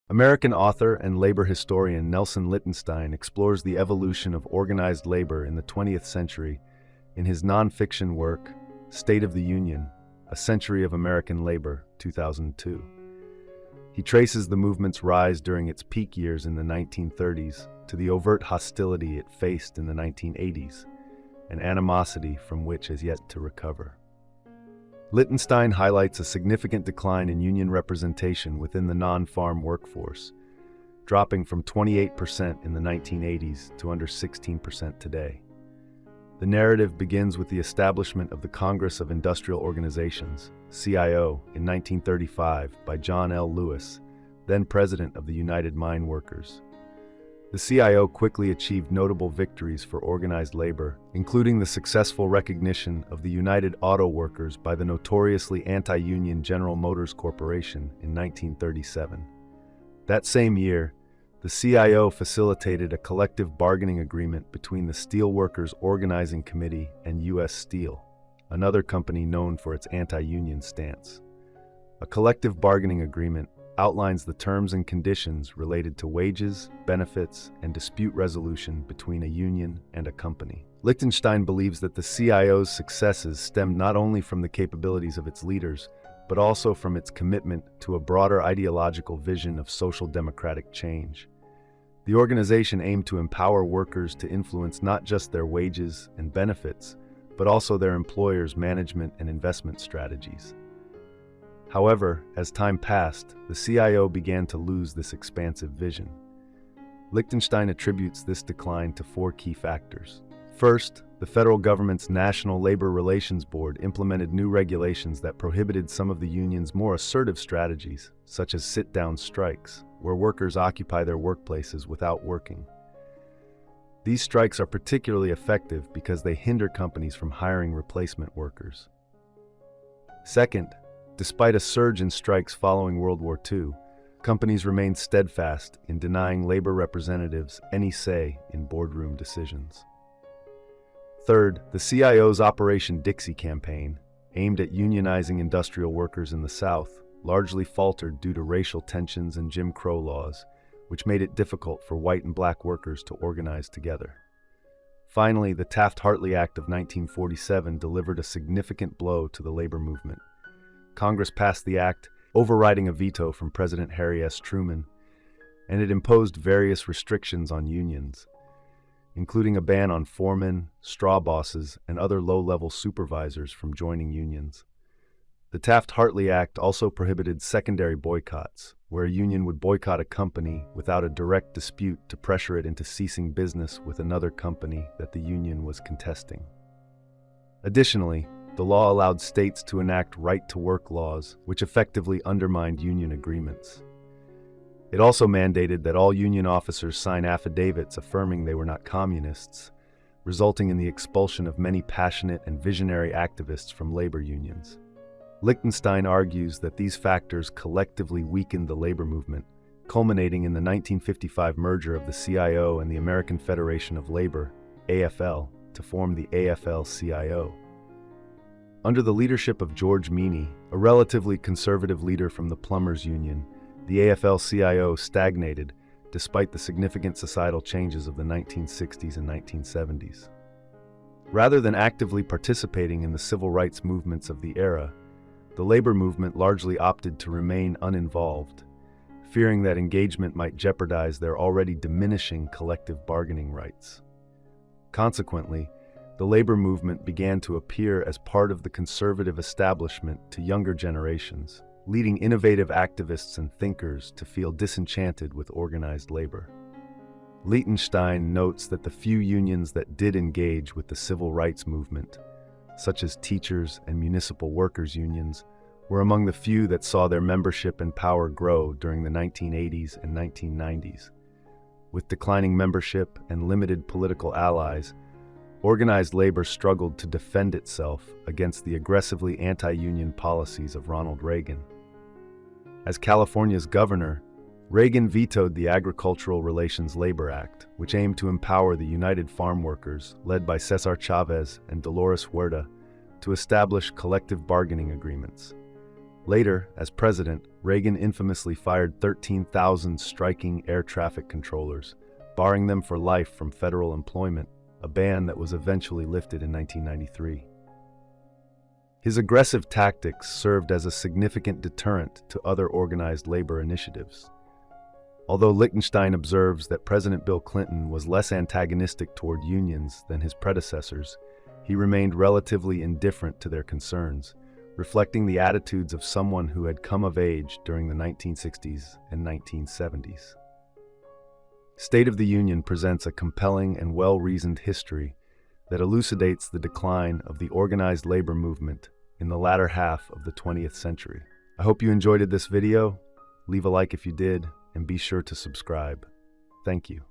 American author and labor historian Nelson Lichtenstein explores the evolution of organized labor in the 20th century in his nonfiction work, State of the Union, A Century of American Labor, 2002. He traces the movement's rise during its peak years in the 1930s to the overt hostility it faced in the 1980s, an animosity from which has yet to recover. Lichtenstein highlights a significant decline in union representation within the non-farm workforce, dropping from 28% in the 1980s to under 16% today. The narrative begins with the establishment of the Congress of Industrial Organizations, CIO, in 1935 by John L. Lewis, then president of the United Mine Workers. The CIO quickly achieved notable victories for organized labor, including the successful recognition of the United Auto Workers by the notoriously anti-union General Motors Corporation in 1937. That same year, the CIO facilitated a collective bargaining agreement between the Steelworkers Organizing Committee and U.S. Steel, another company known for its anti-union stance. A collective bargaining agreement outlines the terms and conditions related to wages, benefits, and dispute resolution between a union and a company. Lichtenstein believes that the CIO's successes stemmed not only from the capabilities of its leaders, but also from its commitment to a broader ideological vision of social democratic change. The organization aimed to empower workers to influence not just their wages and benefits, but also their employers' management and investment strategies. However, as time passed, the CIO began to lose this expansive vision. Lichtenstein attributes this decline to four key factors. First, the federal government's National Labor Relations Board implemented new regulations that prohibited some of the union's more assertive strategies, such as sit-down strikes, where workers occupy their workplaces without working. These strikes are particularly effective because they hinder companies from hiring replacement workers. Second, despite a surge in strikes following World War II, companies remained steadfast in denying labor representatives any say in boardroom decisions. Third, the CIO's Operation Dixie campaign, aimed at unionizing industrial workers in the South, largely faltered due to racial tensions and Jim Crow laws, which made it difficult for white and black workers to organize together. Finally, the Taft-Hartley Act of 1947 delivered a significant blow to the labor movement. Congress passed the act, overriding a veto from President Harry S. Truman, and it imposed various restrictions on unions, including a ban on foremen, straw bosses, and other low-level supervisors from joining unions. The Taft-Hartley Act also prohibited secondary boycotts, where a union would boycott a company without a direct dispute to pressure it into ceasing business with another company that the union was contesting. Additionally, the law allowed states to enact right-to-work laws, which effectively undermined union agreements. It also mandated that all union officers sign affidavits affirming they were not communists, resulting in the expulsion of many passionate and visionary activists from labor unions. Lichtenstein argues that these factors collectively weakened the labor movement, culminating in the 1955 merger of the CIO and the American Federation of Labor, AFL, to form the AFL-CIO. Under the leadership of George Meany, a relatively conservative leader from the Plumbers Union, the AFL-CIO stagnated despite the significant societal changes of the 1960s and 1970s. Rather than actively participating in the civil rights movements of the era, the labor movement largely opted to remain uninvolved, fearing that engagement might jeopardize their already diminishing collective bargaining rights. Consequently, the labor movement began to appear as part of the conservative establishment to younger generations, leading innovative activists and thinkers to feel disenchanted with organized labor. Lichtenstein notes that the few unions that did engage with the civil rights movement, such as teachers and municipal workers' unions, were among the few that saw their membership and power grow during the 1980s and 1990s. With declining membership and limited political allies, organized labor struggled to defend itself against the aggressively anti-union policies of Ronald Reagan. As California's governor, Reagan vetoed the Agricultural Relations Labor Act, which aimed to empower the United Farm Workers, led by Cesar Chavez and Dolores Huerta, to establish collective bargaining agreements. Later, as president, Reagan infamously fired 13,000 striking air traffic controllers, barring them for life from federal employment, a ban that was eventually lifted in 1993. His aggressive tactics served as a significant deterrent to other organized labor initiatives. Although Lichtenstein observes that President Bill Clinton was less antagonistic toward unions than his predecessors, he remained relatively indifferent to their concerns, reflecting the attitudes of someone who had come of age during the 1960s and 1970s. State of the Union presents a compelling and well-reasoned history that elucidates the decline of the organized labor movement in the latter half of the 20th century. I hope you enjoyed this video. Leave a like if you did, and be sure to subscribe. Thank you.